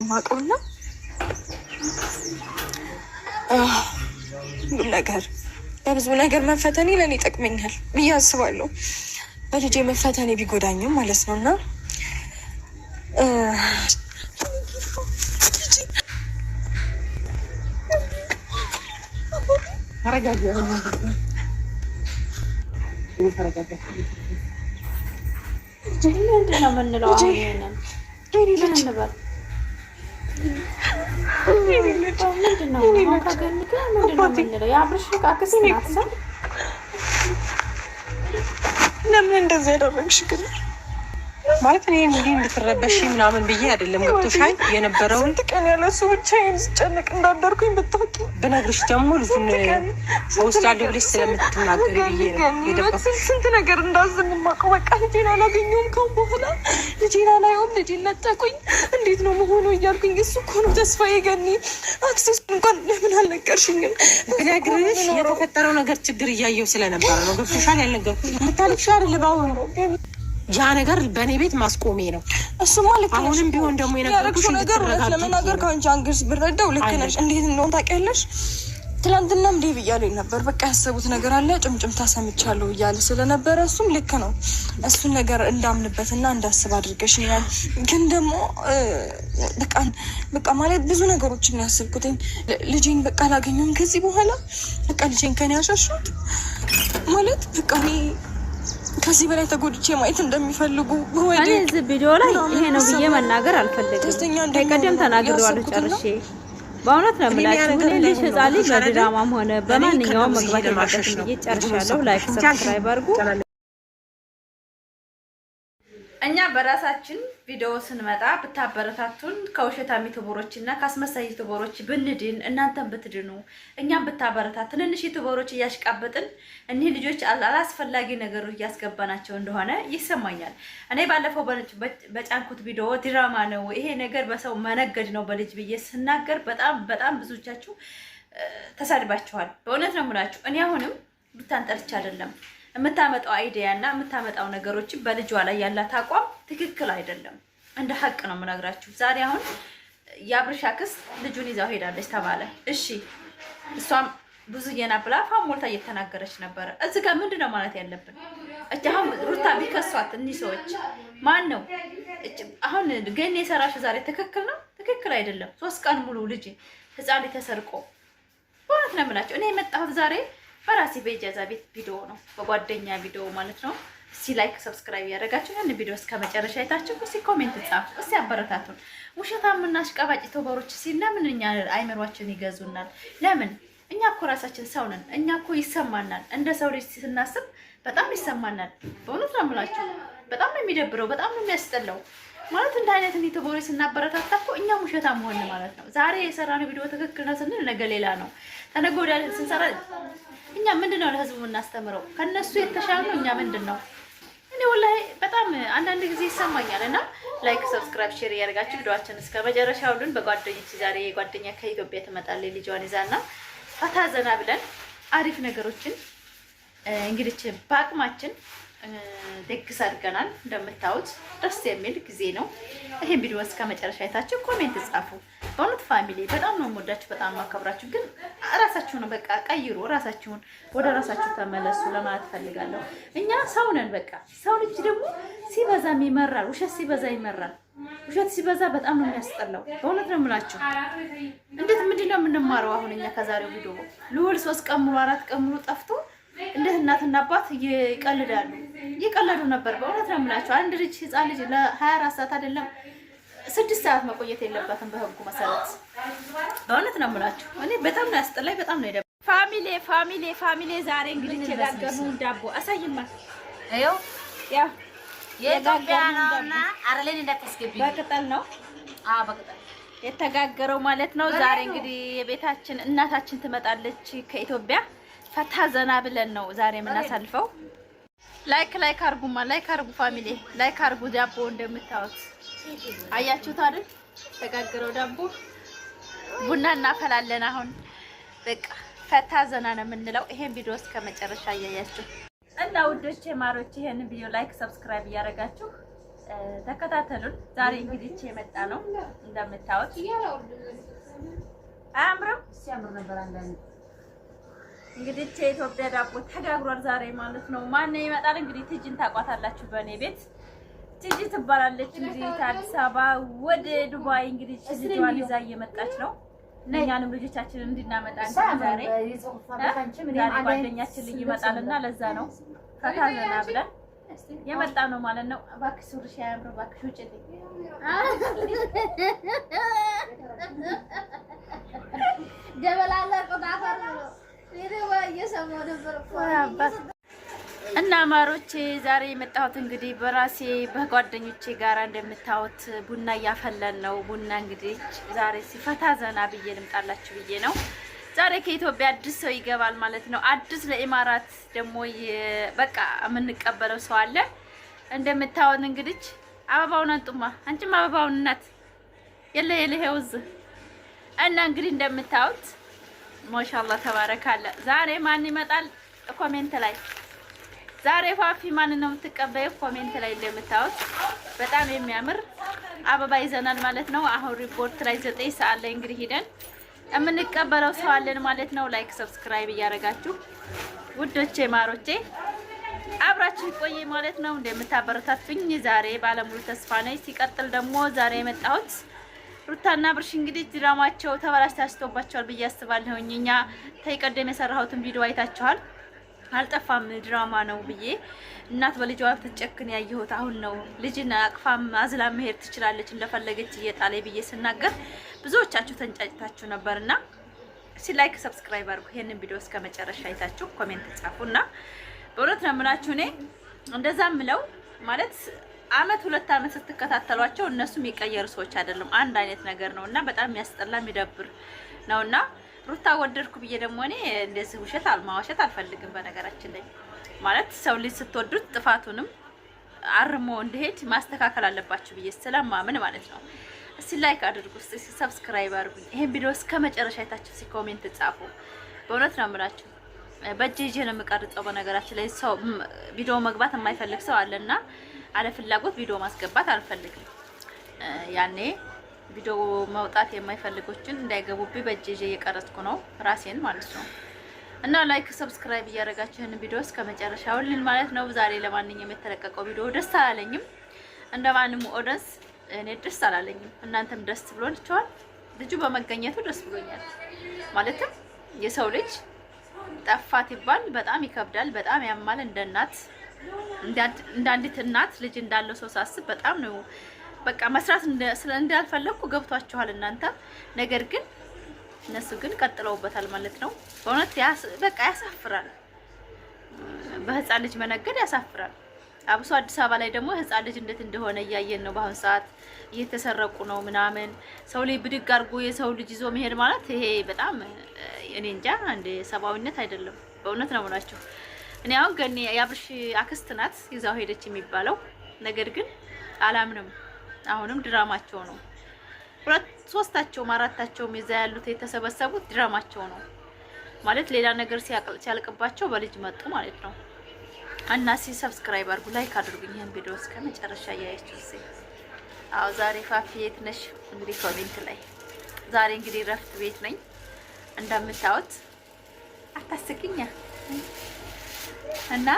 ማቀውና ነገር በብዙ ነገር መፈተኔ ለኔ ይጠቅመኛል ብዬ አስባለሁ። በልጄ መፈተኔ ቢጎዳኝም ማለት ነውና ለምን እንደዚህ ያደረግሽ ግን? ማለት እኔ እንዲህ እንድትረበሽ ምናምን ብዬ አይደለም። ገብቶሻል? የነበረውን ቀን ያለሱ ብቻዬን ስጨነቅ እንዳደርኩኝ ብታውቂ። ብነግርሽ ደግሞ ልጁን ወስዳለሁ ብለሽ ስለምትናገሪ ብዬ ነው የደበኩት። ስንት ነገር እንዳዝን የማውቀው። በቃ ልጄን አላገኘሁም ካሁን በኋላ ልጄን አላየሁም፣ ልጄን ነጠቁኝ፣ እንዴት ነው መሆኑ እያልኩኝ። እሱ እኮ ነው ተስፋዬ ገኒ። አክሰስ እንኳን ለምን አልነገርሽኝም? ብነግርሽ የተፈጠረው ነገር ችግር እያየሁ ስለነበረ ነው። ገብቶሻል? ያልነገርኩሽ የምታልቅሽ አይደል? ባሁን ያ ነገር በእኔ ቤት ማስቆሜ ነው። እሱማ ልክ ነሽ። አሁንም ቢሆን ደግሞ የነገርኩሽ ነገር ለመናገር ከአንቺ አንግስ ብረዳው ልክ ነሽ። እንዴት እንደሆነ ታውቂያለሽ። ትላንትናም ዴቭ እያለኝ ነበር። በቃ ያሰቡት ነገር አለ፣ ጭምጭምታ ሰምቻለሁ እያለ ስለነበረ እሱም ልክ ነው። እሱን ነገር እንዳምንበትና እንዳስብ አድርገሽኛል። ግን ደግሞ በቃ ማለት ብዙ ነገሮችን ያስብኩትኝ። ልጄን በቃ አላገኘሁም ከዚህ በኋላ በቃ ልጄን ከኔ ያሸሹት ማለት በቃ እኔ ከዚህ በላይ ተጎድቼ ማየት እንደሚፈልጉ እኔ እዚህ ቪዲዮ ላይ ይሄ ነው ብዬ መናገር አልፈልግም። ከቀደም ተናግሬዋለሁ ጨርሼ። በእውነት ነው የምላችሁ። እኔ ልጅ ህፃን ልጅ በድራማም ሆነ በማንኛውም መግባት የለበትም ብዬ ጨርሻለሁ። ላይክ ሰብስክራይብ አድርጉ። እኛ በራሳችን ቪዲዮ ስንመጣ ብታበረታቱን ከውሸታም ዩቲዩበሮች እና ከአስመሳይ ዩቲዩበሮች ብንድን እናንተን ብትድኑ እኛም ብታበረታት ትንንሽ ዩቲዩበሮች እያሽቃበጥን እኒህ ልጆች አላስፈላጊ ነገሮች እያስገባናቸው እንደሆነ ይሰማኛል። እኔ ባለፈው በጫንኩት ቪዲዮ ድራማ ነው ይሄ ነገር በሰው መነገድ ነው በልጅ ብዬ ስናገር በጣም ብዙዎቻችሁ ተሳድባችኋል። በእውነት ነው የምላችሁ። እኔ አሁንም ብታንጠልች አይደለም የምታመጣው አይዲያ እና የምታመጣው ነገሮች በልጇ ላይ ያላት አቋም ትክክል አይደለም። እንደ ሀቅ ነው የምነግራችሁ። ዛሬ አሁን የአብርሽ አክስት ልጁን ይዛው ሄዳለች ተባለ። እሺ እሷም ብዙ የናብላ ፋሞልታ እየተናገረች ነበረ። እዚህ ጋር ምንድነው ማለት ያለብን? አሁን ሩታ ቢከሷት እኒህ ሰዎች ማን ነው አሁን ገኔ የሰራሽ ዛሬ ትክክል ነው? ትክክል አይደለም። 3 ቀን ሙሉ ልጅ ህፃን ተሰርቆ በእውነት ነው የምላችሁ። እኔ የመጣሁት ዛሬ በራሴ በኢጃዛ ቤት ቪዲዮ ነው፣ በጓደኛ ቪዲዮ ማለት ነው። እስቲ ላይክ ሰብስክራይብ ያደረጋችሁ ያን ቪዲዮ እስከ መጨረሻ አይታችሁ እስቲ ኮሜንት ጻፉ፣ እስቲ አበረታቱን። ውሸታምና አሽቃባጭ ዩቲዩበሮች ለምን እኛ አይምሯችን ይገዙናል? ለምን? እኛ እኮ ራሳችን ሰው ነን። እኛ እኮ ይሰማናል። እንደ ሰው ልጅ ስናስብ በጣም ይሰማናል። በእውነት ነው የምላችሁ። በጣም ነው የሚደብረው፣ በጣም ነው የሚያስጠላው። ማለት እንደ አይነት ዩቲዩበሮች ስናበረታታ እኮ እኛም ውሸታም ሆነ ማለት ነው። ዛሬ የሰራነው ቪዲዮ ትክክል ነው ስንል ነገ ሌላ ነው፣ ተነገ ወዲያ ስንሰራ እኛ ምንድነው ለህዝቡ የምናስተምረው? ከነሱ የተሻለ ነው እኛ ምንድነው? እኔ ወላሂ በጣም አንዳንድ ጊዜ ይሰማኛል። እና ላይክ ሰብስክራይብ ሼር ያደርጋችሁ ቪዲዮአችን እስከ መጨረሻው ሁሉን በጓደኞች ዛሬ ጓደኛ ከኢትዮጵያ ትመጣለች ልጇን ይዛና ፈታ ዘና ብለን አሪፍ ነገሮችን እንግዲህ በአቅማችን ደግስ አድርገናል። እንደምታዩት ደስ የሚል ጊዜ ነው። ይሄን ቪዲዮ እስከ መጨረሻ አይታችሁ ኮሜንት ጻፉ። በእውነት ፋሚሊ በጣም ነው የምወዳችሁ፣ በጣም ማከብራችሁ። ግን ራሳችሁን በቃ ቀይሩ፣ ራሳችሁን ወደ ራሳችሁ ተመለሱ ለማለት ፈልጋለሁ። እኛ ሰው ነን። በቃ ሰው ልጅ ደግሞ ሲበዛም ይመራል። ውሸት ሲበዛ ይመራል። ውሸት ሲበዛ በጣም ነው የሚያስጠላው። በእውነት ነው የምላችሁ። እንዴት ምንድነው የምንማረው አሁን እኛ ከዛሬው ቪዲዮ? ልውል 3 ቀን ሙሉ 4 ቀን ሙሉ ጠፍቶ እንዴት እናትና አባት ይቀለዱ ነበር። በእውነት ነው የምላችሁ። አንድ ልጅ ህፃን ልጅ ለ24 ሰዓት አይደለም 6 ሰዓት መቆየት የለበትም በህጉ መሰረት። በእውነት ነው የምላችሁ። እኔ በጣም ነው ያስጠላኝ፣ በጣም ነው ፋሚሊ ዛሬ እንግዲህ የተጋገርነው ዳቦ አሳይማ። አዮ ያው የኢትዮጵያ ነውና አረሌን እንዳትስገቢ በቅጠል ነው። በቅጠል የተጋገረው ማለት ነው። ዛሬ እንግዲህ የቤታችን እናታችን ትመጣለች ከኢትዮጵያ። ፈታ ዘና ብለን ነው ዛሬ የምናሳልፈው። ላይክ አርጉማ፣ ላይክ አርጉ ፋሚሊ፣ ላይክ አርጉ። ዳቦ እንደምታዩት አያችሁት አይደል? ተጋገረው ዳቦ። ቡና እናፈላለን አሁን። በቃ ፈታ ዘና ነው የምንለው። ይሄን ቪዲዮ እስከ መጨረሻ እያያችሁ እና ውዶቼ ማሮቼ ይሄን ቪዲዮ ላይክ ሰብስክራይብ እያደረጋችሁ ተከታተሉን። ዛሬ እንግዲህ የመጣ ነው እንደምታዩት። አያምርም? ሲያምር ነበር አንዳንዴ። እንግዲህ የኢትዮጵያ ዳቦ ተጋግሯል ዛሬ ማለት ነው። ማን ይመጣል እንግዲህ? ትጅን ታቋታላችሁ። በእኔ ቤት ትጅ ትባላለች። እንግዲህ ከአዲስ አበባ ወደ ዱባይ እንግዲህ ልጇን ይዛ እየመጣች ነው። እኛንም ልጆቻችንን እንድናመጣ ዛሬ ጓደኛችን ልጅ ይመጣልና ለዛ ነው ፈታ ዘና ብለን የመጣ ነው ማለት ነው። እባክሽ ሱሪሽ አያምርም? እባክሽ ውጭልኝ። እና ማሮቼ ዛሬ የመጣሁት እንግዲህ በራሴ በጓደኞቼ ጋር እንደምታዩት ቡና እያፈለን ነው። ቡና እንግዲህ ዛሬ ሲፈታ ዘና ብዬ ልምጣላችሁ ብዬ ነው። ዛሬ ከኢትዮጵያ አዲስ ሰው ይገባል ማለት ነው። አዲስ ለኢማራት ደግሞ በቃ የምንቀበለው ሰው አለ። እንደምታዩት እንግዲህ አበባውን አንጡማ፣ አንቺም አበባውን እናት የለ ይኸውዝ። እና እንግዲህ እንደምታዩት ማሻአላህ ተባረካለ። ዛሬ ማን ይመጣል? ኮሜንት ላይ ዛሬ ፋፊ ማን ነው የምትቀበየው? ኮሜንት ላይ እንደምታዩት በጣም የሚያምር አበባ ይዘናል ማለት ነው። አሁን ሪፖርት ላይ 9 ሰዓት ላይ እንግዲህ ሄደን የምንቀበለው ሰው አለን ማለት ነው። ላይክ ሰብስክራይብ እያደረጋችሁ ውዶቼ ማሮቼ አብራችሁ ቆይ ማለት ነው። እንደምታበረታቱኝ ዛሬ ባለሙሉ ተስፋ ነኝ። ሲቀጥል ደግሞ ዛሬ የመጣሁት ሩታና ብርሽ እንግዲህ ድራማቸው ተበላሽታችኋል ብዬ አስባለሁ። እኛ ተይቀደም የሰራሁትን ቪዲዮ አይታችኋል። አልጠፋም ድራማ ነው ብዬ እናት በልጇ ትጨክን ያየሁት አሁን ነው። ልጅን አቅፋም አዝላ መሄድ ትችላለች እንደፈለገች እየጣለኝ ብዬ ስናገር ብዙዎቻችሁ ተንጫጭታችሁ ነበርና ላይክ ሰብስክራይብ አድርጉ። ይሄንን ቪዲዮ እስከ መጨረሻ አይታችሁ ኮሜንት ጻፉና በእውነት ነው የምላችሁ። እኔ እንደዛ ምለው ማለት አመት 2 አመት ስትከታተሏቸው እነሱ የሚቀየሩ ሰዎች አይደለም። አንድ አይነት ነገር ነውና በጣም የሚያስጠላ የሚደብር ነውና ሩታ ወደድኩ ብዬ ደግሞ እኔ እንደዚህ ውሸት ማዋሸት አልፈልግም። በነገራችን ላይ ማለት ሰው ልጅ ስትወዱት ጥፋቱንም አርሞ እንዲሄድ ማስተካከል አለባችሁ ብዬ ስለማምን ማለት ነው። እስቲ ላይክ አድርጉ፣ እስቲ ሰብስክራይብ አድርጉ። ይሄን ቪዲዮ እስከ መጨረሻ አይታችሁ እስቲ ኮሜንት ጻፉ። በእውነት ነው የምላችሁ። በእጄ ይዤ ነው የምቀርጸው። በነገራችን ላይ ሰው ቪዲዮ መግባት የማይፈልግ ሰው አለና አለ ፍላጎት ቪዲዮ ማስገባት አልፈልግም። ያኔ ቪዲዮ መውጣት የማይፈልጎችን እንዳይገቡብኝ በእጄ ይዤ እየቀረጽኩ ነው ራሴን ማለት ነው። እና ላይክ ሰብስክራይብ እያደረጋችሁ ይሄን ቪዲዮ እስከ መጨረሻው ሁሉን ማለት ነው። ዛሬ ለማንኛውም የተለቀቀው ቪዲዮ ደስ አላለኝም። እንደማንም ኦዲየንስ እኔ ደስ አላለኝም። እናንተም ደስ ብሎናችኋል። ልጁ በመገኘቱ ደስ ብሎኛል። ማለትም የሰው ልጅ ጠፋት ይባል በጣም ይከብዳል፣ በጣም ያማል። እንደ እናት እንደ አንዲት እናት ልጅ እንዳለው ሰው ሳስብ በጣም ነው በቃ መስራት እንዳልፈለኩ ገብቷችኋል እናንተ። ነገር ግን እነሱ ግን ቀጥለውበታል ማለት ነው። በእውነት በቃ ያሳፍራል። በህፃን ልጅ መነገድ ያሳፍራል። አብሶ አዲስ አበባ ላይ ደግሞ ህፃን ልጅ እንዴት እንደሆነ እያየን ነው። በአሁን ሰዓት እየተሰረቁ ነው ምናምን። ሰው ላይ ብድግ አድርጎ የሰው ልጅ ይዞ መሄድ ማለት ይሄ በጣም እኔ እንጃ እንደ ሰብአዊነት አይደለም። በእውነት ነው የምላችሁ። እኔ አሁን ገኒ የአብርሽ አክስት ናት ይዛው ሄደች የሚባለው ነገር ግን አላምንም። አሁንም ድራማቸው ነው። 3ታቸውም 4ታቸውም ይዛ ያሉት የተሰበሰቡት ድራማቸው ነው ማለት ሌላ ነገር ሲያልቅባቸው በልጅ መጡ ማለት ነው። እና ሰብስክራይብ አድርጉ፣ ላይክ አድርጉኝ። ይሄን ቪዲዮ እስከ መጨረሻ ያያችሁ። አዎ ዛሬ ፋፊ የት ነሽ? እንግዲህ ኮሜንት ላይ ዛሬ እንግዲህ ረፍት ቤት ነኝ እንደምታዩት። አታስቂኛ እና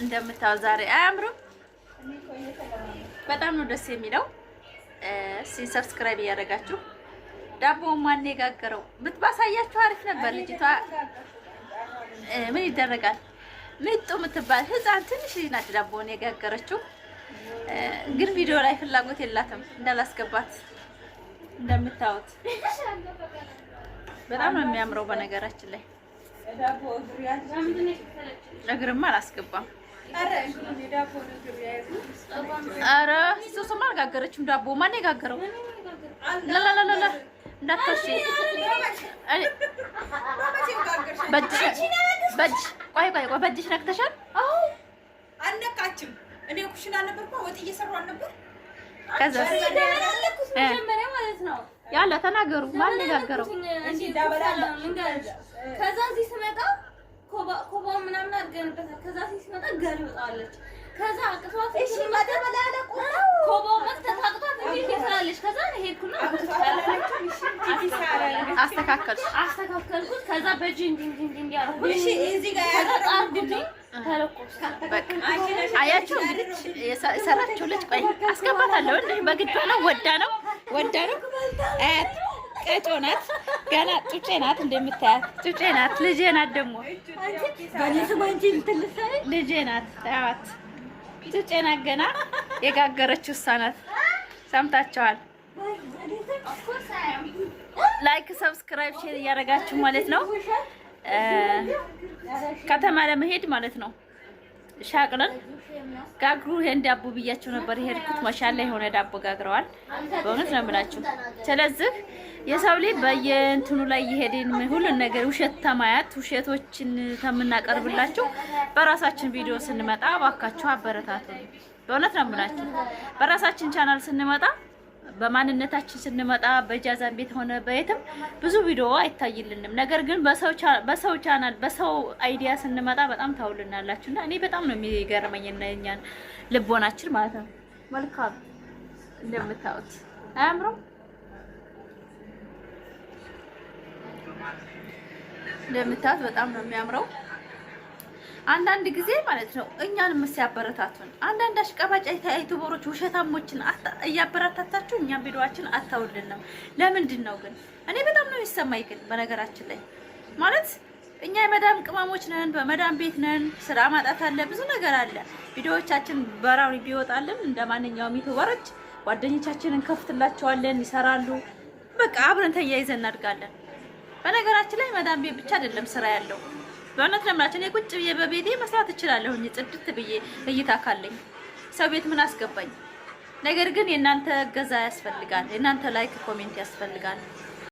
እንደምታዩት ዛሬ አያምርም? በጣም ነው ደስ የሚለው። ሰብስክራይብ እያደረጋችሁ ዳቦ ማን የጋገረው ብትባሳያችሁ አሪፍ ነበር። ልጅቷ ምን ይደረጋል ምጡ የምትባል ህፃን ትንሽ ናት ዳቦውን የጋገረችው። ግን ቪዲዮ ላይ ፍላጎት የላትም እንዳላስገባት። እንደምታዩት በጣም ነው የሚያምረው። በነገራችን ላይ እግርማ አላስገባም። አረ ሱሱማ አልጋገረችም። ዳቦ ማን የጋገረው? ላላላላ እንዳትወሺ ቆይ በእጅሽ ነክተሻል? አዎ አልነካችም። እኔ ኩሽና ነበርኩ፣ ወጥ እየሰራሁ ነበር። ከዛ መጀመሪያ ማለት ነው ያለ ተናገሩ። ማን የጋገረው? ከዛ እዚህ ስመጣ ኮባ ምናምን አድርገንበታል። ከዛ እዚህ ስመጣ ገልብጣለች። ከዛ አቅቷት እሺ ማደበላለቁ ኮቦ መተታቅቷት እንዴ ትላለች። ከዛ ሄድኩና አስተካከልኩት። ከዛ በጂንጂንጂንጂን ያለው እሺ እዚህ ጋር ያጣርኩኝ ተለቆስ አያችሁ እንግዲህ የሰራችው ልጅ ቆይ አስገባታለሁ እንዴ በግድ ነው ወዳ ነው ቀጮ ናት ገና ጩጬ ናት እንደምታያት ጩጬ ናት ልጄ ናት ደግሞ በኔስ ማንጂ እንትልሳይ ልጄ ናት ታያት ጩጬ ናት ገና የጋገረችው እሷ ናት ሰምታችኋል ላይክ ሰብስክራይብ ሼር እያደረጋችሁ ማለት ነው ከተማ ለመሄድ ማለት ነው ሻቅለን ጋግሩ ይሄን ዳቦ ብያቸው ነበር የሄድኩት ማሻአላ የሆነ ዳቦ ጋግረዋል በእውነት ነው የምላችሁ ስለዚህ የሰው ልጅ በየእንትኑ ላይ ይሄድን ሁሉን ነገር ውሸት ተማያት ውሸቶችን ተምናቀርብላችሁ በራሳችን ቪዲዮ ስንመጣ ባካችሁ አበረታቱ በእውነት ነው የምላችሁ በራሳችን ቻናል ስንመጣ በማንነታችን ስንመጣ በጃዛን ቤት ሆነ በየትም ብዙ ቪዲዮ አይታይልንም ነገር ግን በሰው ቻናል በሰው አይዲያ ስንመጣ በጣም ታውልናላችሁና እኔ በጣም ነው የሚገርመኝ እና እኛን ልቦናችን ማለት ነው መልካም እንደምታዩት አያምረው እንደምታዩት በጣም ነው የሚያምረው አንዳንድ ጊዜ ማለት ነው እኛንም ሲያበረታቱን አንዳንድ አሽቃባጭ ዩቲዩበሮች ውሸታሞችን እያበረታታችሁ እኛም ቪዲዮአችን አታውልንም ለምንድን ነው ግን እኔ በጣም ነው የሚሰማኝ ግን በነገራችን ላይ ማለት እኛ የመዳም ቅመሞች ነን በመዳም ቤት ነን ስራ ማጣት አለ ብዙ ነገር አለ ቪዲዮዎቻችን በራሪ ቢወጣልን እንደማንኛውም ዩቲዩበሮች ጓደኞቻችንን ከፍትላቸዋለን ይሰራሉ በቃ አብረን ተያይዘን እናድጋለን በነገራችን ላይ መዳም ቤት ብቻ አይደለም ስራ ያለው በእውነት ለምናችን እኔ ቁጭ ብዬ በቤቴ መስራት እችላለሁ ጽድት ብዬ እይታ ካለኝ ሰው ቤት ምን አስገባኝ ነገር ግን የእናንተ እገዛ ያስፈልጋል የእናንተ ላይክ ኮሜንት ያስፈልጋል